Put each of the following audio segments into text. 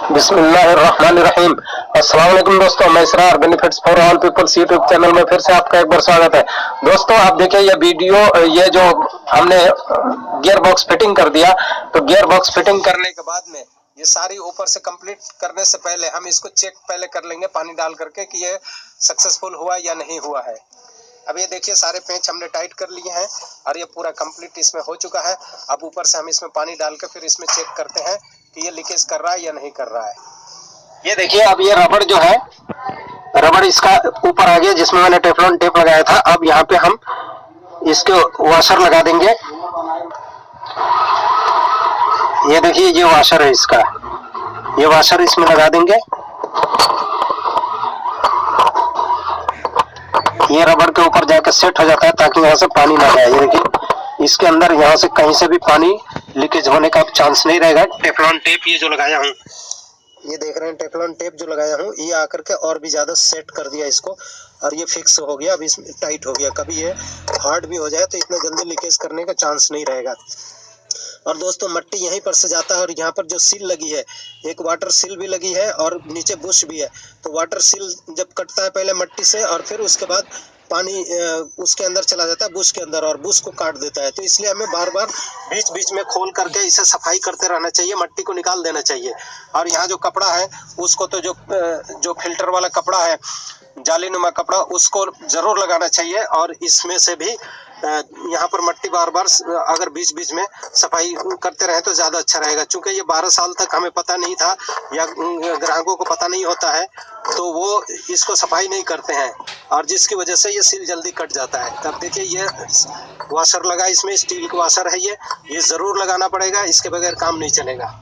बिस्मिल्लाहिर्रहमानिर्रहीम। अस्सलाम वालेकुम दोस्तों, मैं Israr benefits for all peoples YouTube channel में फिर से आपका एक बार स्वागत है। दोस्तों आप देखिए ये वीडियो, ये जो हमने गियर बॉक्स फिटिंग कर दिया, तो गियर बॉक्स फिटिंग करने के बाद में ये सारी ऊपर से कंप्लीट करने से पहले हम इसको चेक पहले कर लेंगे पानी डाल करके कि ये सक्सेसफुल हुआ या नहीं हुआ है। अब ये देखिए सारे पेंच हमने टाइट कर लिए हैं और ये पूरा कंप्लीट इसमें हो चुका है। अब ऊपर से हम इसमें पानी डाल के फिर इसमें चेक करते हैं कि ये लीकेज कर रहा है या नहीं कर रहा है। ये देखिए अब ये रबड़ जो है, रबड़ इसका ऊपर आ गया जिसमें मैंने टेफलॉन टेप लगाया था। अब यहाँ पे हम इसके वॉशर लगा देंगे। ये देखिए ये वॉशर है इसका, ये वॉशर इसमें लगा देंगे। ये रबड़ के ऊपर जाकर सेट हो जाता है ताकि यहाँ से पानी ना जाए। ये देखिए इसके अंदर यहाँ से कहीं से भी पानी लीकेज होने का चांस नहीं रहेगा। टेफलॉन टेप ये जो लगाया हूँ, ये देख रहे हैं टेफलॉन टेप जो लगाया हूँ, ये आकर के और भी ज्यादा सेट कर दिया इसको और ये फिक्स हो गया। अब इसमें टाइट हो गया, कभी ये हार्ड भी हो जाए तो इतना जल्दी लीकेज करने का चांस नहीं रहेगा। और दोस्तों मट्टी यहीं पर से जाता है और यहाँ पर जो सील लगी है, एक वाटर सील भी लगी है और नीचे बुश भी है। तो वाटर सील जब कटता है पहले मट्टी से और फिर उसके बाद पानी उसके अंदर चला जाता है, बुश के अंदर, और बुश को काट देता है। तो इसलिए हमें बार बार बीच बीच में खोल करके इसे सफाई करते रहना चाहिए, मट्टी को निकाल देना चाहिए। और यहाँ जो कपड़ा है उसको तो जो फिल्टर वाला कपड़ा है, जालीनुमा कपड़ा, उसको जरूर लगाना चाहिए। और इसमें से भी यहाँ पर मट्टी बार बार अगर बीच बीच में सफाई करते रहे तो ज़्यादा अच्छा रहेगा। चूंकि ये 12 साल तक हमें पता नहीं था या ग्राहकों को पता नहीं होता है, तो वो इसको सफाई नहीं करते हैं और जिसकी वजह से ये सील जल्दी कट जाता है। तब देखिए ये वॉशर लगा, इसमें स्टील का वॉशर है, ये ज़रूर लगाना पड़ेगा, इसके बगैर काम नहीं चलेगा।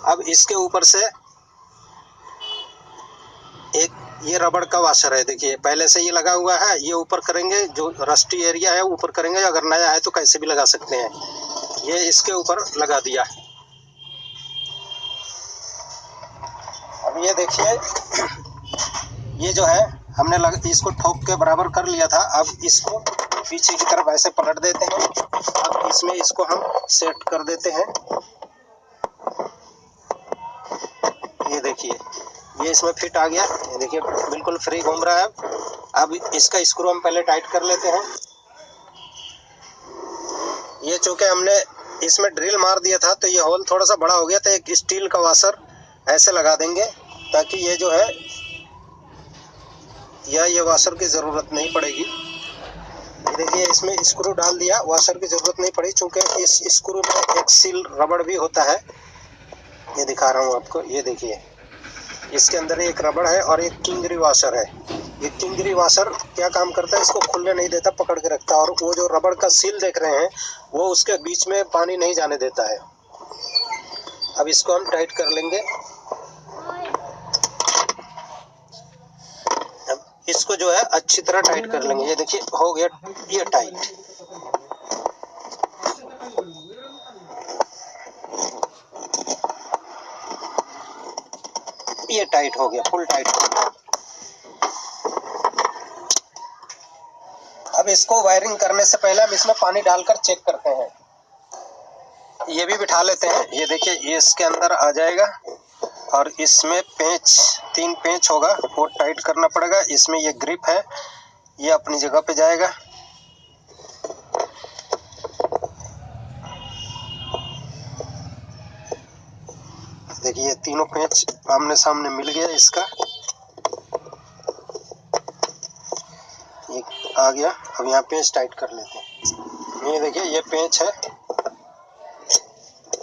अब इसके ऊपर से एक ये रबड़ का वॉशर है, देखिए पहले से ये लगा हुआ है। ये ऊपर करेंगे, जो रस्टी एरिया है ऊपर करेंगे, अगर नया है तो कैसे भी लगा सकते हैं। ये इसके ऊपर लगा दिया। अब ये देखिए ये जो है हमने इसको ठोक के बराबर कर लिया था। अब इसको पीछे की तरफ ऐसे पलट देते हैं। अब इसमें इसको हम सेट कर देते हैं। ये देखिए ये इसमें फिट आ गया, ये देखिए बिल्कुल फ्री घूम रहा है। अब इसका स्क्रू हम पहले टाइट कर लेते हैं। ये चूंकि हमने इसमें ड्रिल मार दिया था तो ये होल थोड़ा सा बड़ा हो गया, तो एक स्टील का वॉशर ऐसे लगा देंगे ताकि ये जो है ये वॉशर की ज़रूरत नहीं पड़ेगी। ये देखिए इसमें स्क्रू डाल दिया, वॉशर की ज़रूरत नहीं पड़ी चूंकि इस स्क्रू में एक सील रबड़ भी होता है। ये दिखा रहा हूँ आपको, ये देखिए इसके अंदर एक रबड़ है और एक किंगरी वॉशर है। ये किंगरी वॉशर क्या काम करता है, इसको खुलने नहीं देता, पकड़ के रखता है। और वो जो रबड़ का सील देख रहे हैं वो उसके बीच में पानी नहीं जाने देता है। अब इसको हम टाइट कर लेंगे। अब इसको जो है अच्छी तरह टाइट कर लेंगे। ये देखिए हो गया ये टाइट। ये टाइट हो गया, फुल टाइट हो गया। अब इसको वायरिंग करने से पहले हम इसमें पानी डालकर चेक करते हैं। ये भी बिठा लेते हैं। ये देखिए ये इसके अंदर आ जाएगा और इसमें पेंच, 3 पेंच होगा, वो टाइट करना पड़ेगा। इसमें ये ग्रिप है, ये अपनी जगह पे जाएगा। देखिए ये तीनों पेंच आमने सामने मिल गया इसका, एक आ गया। अब यहाँ पेंच टाइट कर लेते हैं। ये देखिए ये पेंच है,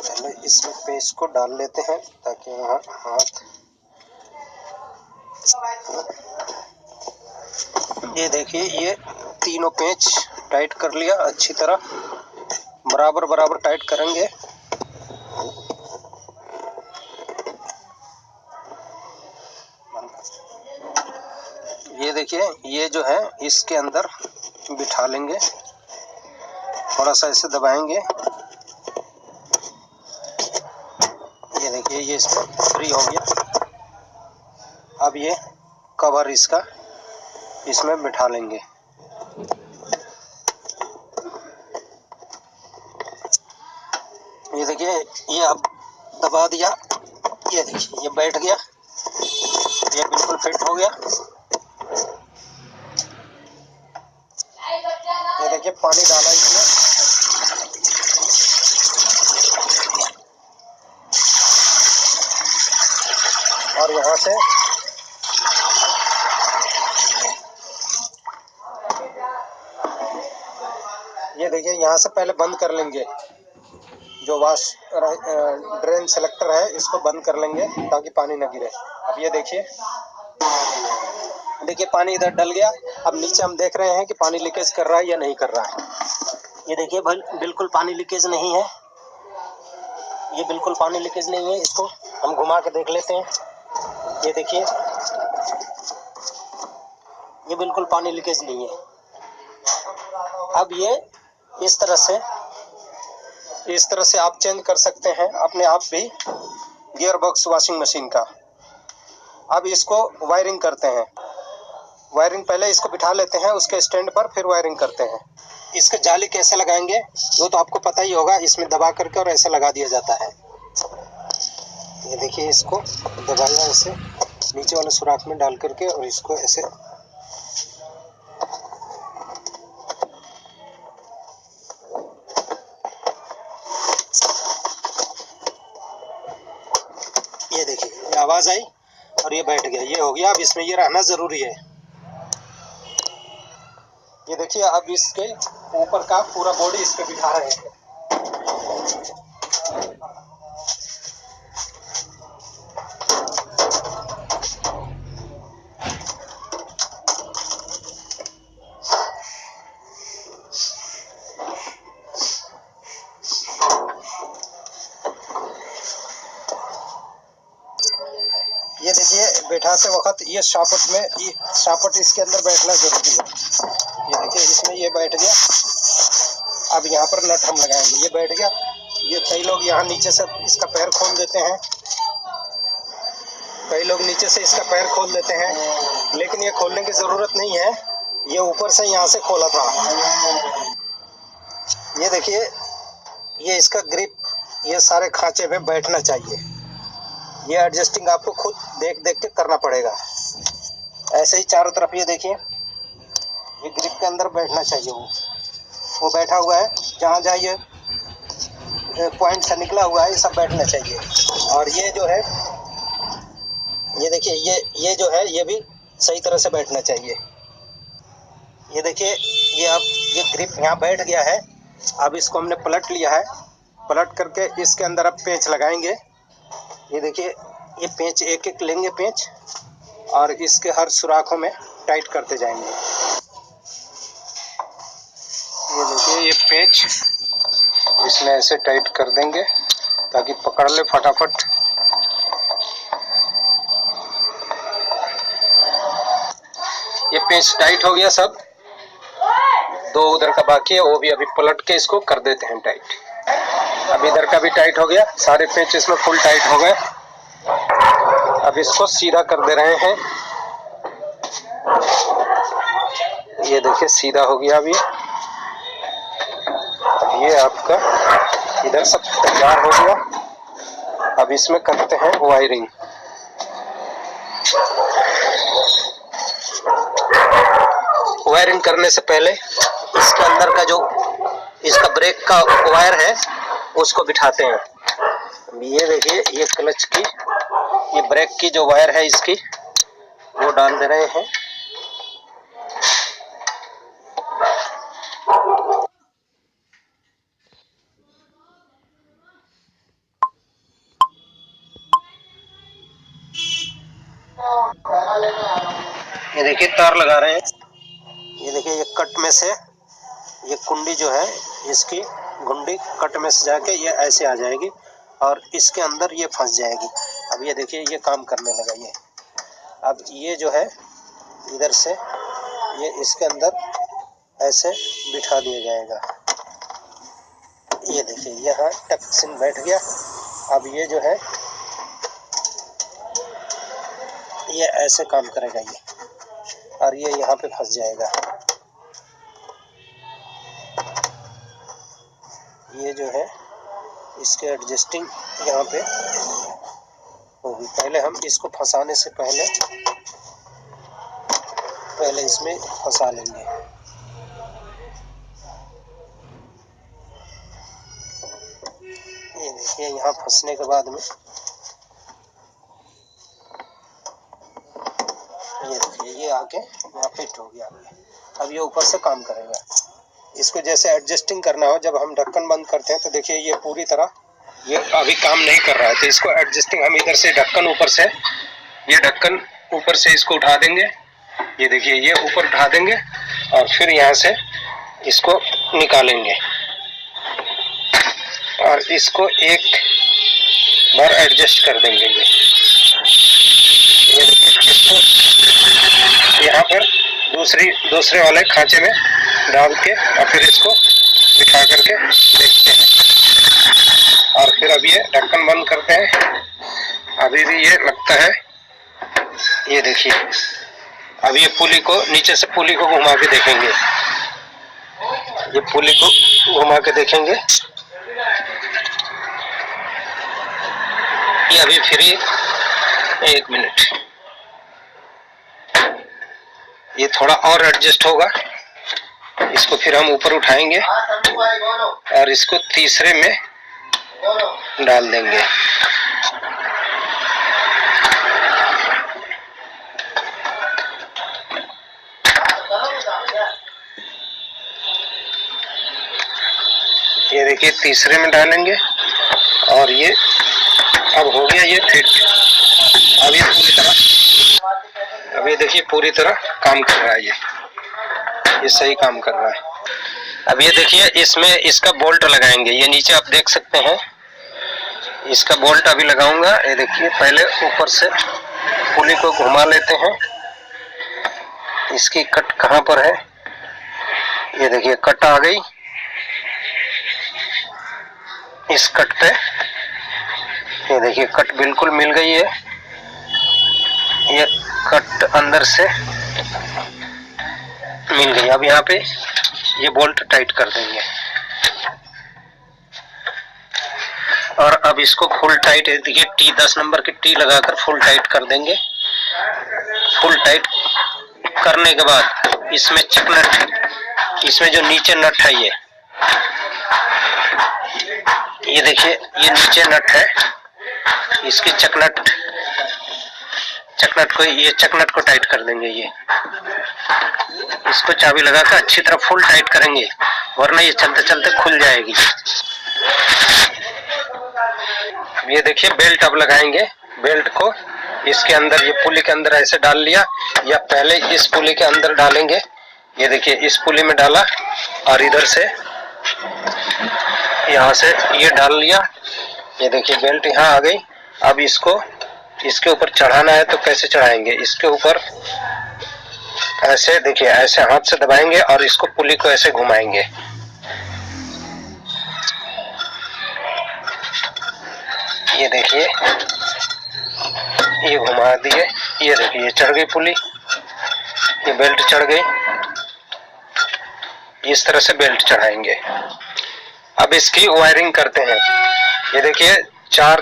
पहले इसमें पेंच को डाल लेते हैं ताकि वहाँ हाथ, ये देखिए ये तीनों पेंच टाइट कर लिया अच्छी तरह, बराबर बराबर टाइट करेंगे। ये देखिए ये जो है इसके अंदर बिठा लेंगे, थोड़ा सा ऐसे दबाएंगे। ये देखिए ये इसमें फ्री हो गया। अब ये कवर इसका इसमें बिठा लेंगे। ये देखिए ये अब दबा दिया ये देखिए ये बैठ गया, ये बिल्कुल फिट हो गया। ये देखिए पानी डाला इसमें, और यहाँ से ये देखिए यहाँ से पहले बंद कर लेंगे, जो वाश ड्रेन सेलेक्टर है इसको बंद कर लेंगे ताकि पानी न गिरे। अब ये देखिए, देखिए पानी इधर डल गया। अब नीचे हम देख रहे हैं कि पानी लीकेज कर रहा है या नहीं कर रहा है। ये देखिए भाई बिल्कुल पानी लीकेज नहीं है, ये बिल्कुल पानी लीकेज नहीं है। इसको हम घुमा के देख लेते हैं। ये देखिए ये बिल्कुल पानी लीकेज नहीं है। अब ये इस तरह से आप चेंज कर सकते हैं अपने आप भी गियर बॉक्स वॉशिंग मशीन का। अब इसको वायरिंग करते हैं। वायरिंग पहले इसको बिठा लेते हैं उसके स्टैंड पर, फिर वायरिंग करते हैं। इसके जाली कैसे लगाएंगे वो तो आपको पता ही होगा, इसमें दबा करके और ऐसे लगा दिया जाता है। ये देखिए इसको दबाया ऐसे नीचे वाले सुराख में डाल करके और इसको ऐसे ये देखिए ये आवाज आई और ये बैठ गया, ये हो गया। अब इसमें ये रहना जरूरी है। ये देखिए अब इसके ऊपर का पूरा बॉडी इस पे बिठा रहे हैं। ये देखिए बैठाते वक्त ये शापट में, ये शापट इसके अंदर बैठना जरूरी है। ये देखिए इसमें ये बैठ गया। अब यहाँ पर नट हम लगाएंगे, ये बैठ गया। ये कई लोग यहाँ नीचे से इसका पैर खोल देते हैं, कई लोग नीचे से इसका पैर खोल देते हैं, लेकिन ये खोलने की जरूरत नहीं है। ये ऊपर से यहाँ से खोला था। ये देखिए ये इसका ग्रिप, ये सारे खांचे में बैठना चाहिए। ये एडजस्टिंग आपको खुद देख देख के करना पड़ेगा। ऐसे ही चारों तरफ ये देखिए ये ग्रिप के अंदर बैठना चाहिए। वो बैठा हुआ है, जहाँ जहाँ ये पॉइंट से निकला हुआ है ये सब बैठना चाहिए। और ये जो है ये देखिए ये जो है ये भी सही तरह से बैठना चाहिए। ये देखिए ये अब ये ग्रिप यहाँ बैठ गया है। अब इसको हमने पलट लिया है, पलट करके इसके अंदर अब पेंच लगाएंगे। ये देखिए ये पेंच एक एक लेंगे पेंच और इसके हर सुराखों में टाइट करते जाएंगे। ये देखिए ये पेंच इसमें ऐसे टाइट कर देंगे ताकि पकड़ ले फटाफट। ये पेंच टाइट हो गया सब, दो उधर का बाकी है वो भी अभी पलट के इसको कर देते हैं टाइट। अब इधर का भी टाइट हो गया, सारे पेंच इसमें फुल टाइट हो गए। अब इसको सीधा कर दे रहे हैं। ये देखिए सीधा हो गया। अब ये आपका इधर सब तैयार हो गया। अब इसमें करते हैं वायरिंग। वायरिंग करने से पहले इसके अंदर का जो इसका ब्रेक का वायर है उसको बिठाते हैं। ये देखिए ये क्लच की, ये ब्रेक की जो वायर है इसकी वो डाल दे रहे हैं। ये देखिए तार लगा रहे हैं। ये देखिए ये कट में से ये कुंडी जो है इसकी गुंडी कट में से जाके ये ऐसे आ जाएगी और इसके अंदर ये फंस जाएगी। अब ये देखिए ये काम करने लगा ये। अब ये जो है इधर से ये इसके अंदर ऐसे बिठा दिया जाएगा। ये देखिए यहाँ टक्सिन बैठ गया। अब ये जो है ये ऐसे काम करेगा ये, और ये यहाँ पे फंस जाएगा। ये जो है इसके एडजस्टिंग यहाँ पे होगी। पहले हम इसको फंसाने से पहले इसमें फंसा लेंगे। ये देखिए यहाँ फंसने के बाद में ये देखिए ये आके यहाँ फिट हो गया। अब ये ऊपर से काम करेगा। इसको जैसे एडजस्टिंग करना हो, जब हम ढक्कन बंद करते हैं तो देखिए ये पूरी तरह ये अभी काम नहीं कर रहा है, तो इसको एडजस्टिंग हम इधर से ढक्कन ऊपर से, ये ढक्कन ऊपर से इसको उठा देंगे। ये देखिए ये ऊपर उठा देंगे और फिर यहाँ से इसको निकालेंगे और इसको एक बार एडजस्ट कर देंगे। ये देखिए इसको यहाँ पर दूसरे वाले खांचे में डाल के और फिर इसको बिठा करके देखते हैं और फिर अब ये ढक्कन बंद करते हैं। अभी भी ये लगता है। ये देखिए अब ये पुली को नीचे से पुली को घुमा के देखेंगे। ये पुली को घुमा के देखेंगे। ये अभी फ्री। 1 मिनट, ये थोड़ा और एडजस्ट होगा। इसको फिर हम ऊपर उठाएंगे और इसको तीसरे में डाल देंगे। ये देखिए तीसरे में डालेंगे और ये अब हो गया ये फिट। अब ये देखिए पूरी तरह काम कर रहा है। ये सही काम कर रहा है। अब ये देखिए इसमें इसका बोल्ट लगाएंगे। ये नीचे आप देख सकते हैं, इसका बोल्ट अभी लगाऊंगा। ये देखिए पहले ऊपर से पुली को घुमा लेते हैं। इसकी कट कहाँ पर है? ये देखिए कट आ गई। इस कट पे ये देखिए कट बिल्कुल मिल गई है। ये कट अंदर से मिल गई। अब यहाँ पे ये बोल्ट टाइट कर देंगे और अब इसको फुल टाइट, देखिए टी 10 नंबर की टी लगाकर फुल टाइट कर देंगे। फुल टाइट करने के बाद इसमें चक नट, इसमें जो नीचे नट है ये देखिए ये नीचे नट है। इसकी चकनट को, ये चकनट को टाइट कर देंगे। ये इसको चाबी लगाकर अच्छी तरह फुल टाइट करेंगे, वरना ये चलते चलते खुल जाएगी। ये देखिए बेल्ट अब लगाएंगे। बेल्ट को इसके अंदर, ये पुली के अंदर ऐसे डाल लिया, या पहले इस पुली के अंदर डालेंगे। ये देखिए इस पुली में डाला और इधर से यहाँ से ये डाल लिया। ये देखिए बेल्ट यहाँ आ गई। अब इसको इसके ऊपर चढ़ाना है तो कैसे चढ़ाएंगे? इसके ऊपर ऐसे, देखिए ऐसे हाथ से दबाएंगे और इसको पुली को ऐसे घुमाएंगे। ये देखिए ये घुमा दिए। ये देखिए ये चढ़ गई पुली, ये बेल्ट चढ़ गई। इस तरह से बेल्ट चढ़ाएंगे। अब इसकी वायरिंग करते हैं। ये देखिए 4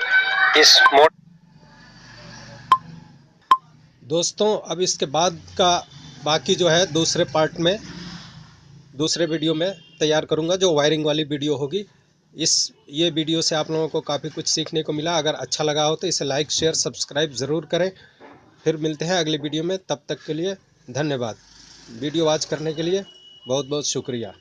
इस मोड। दोस्तों अब इसके बाद का बाकी जो है दूसरे पार्ट में, दूसरे वीडियो में तैयार करूंगा, जो वायरिंग वाली वीडियो होगी। ये वीडियो से आप लोगों को काफ़ी कुछ सीखने को मिला। अगर अच्छा लगा हो तो इसे लाइक शेयर सब्सक्राइब ज़रूर करें। फिर मिलते हैं अगली वीडियो में, तब तक के लिए धन्यवाद। वीडियो वॉच करने के लिए बहुत बहुत शुक्रिया।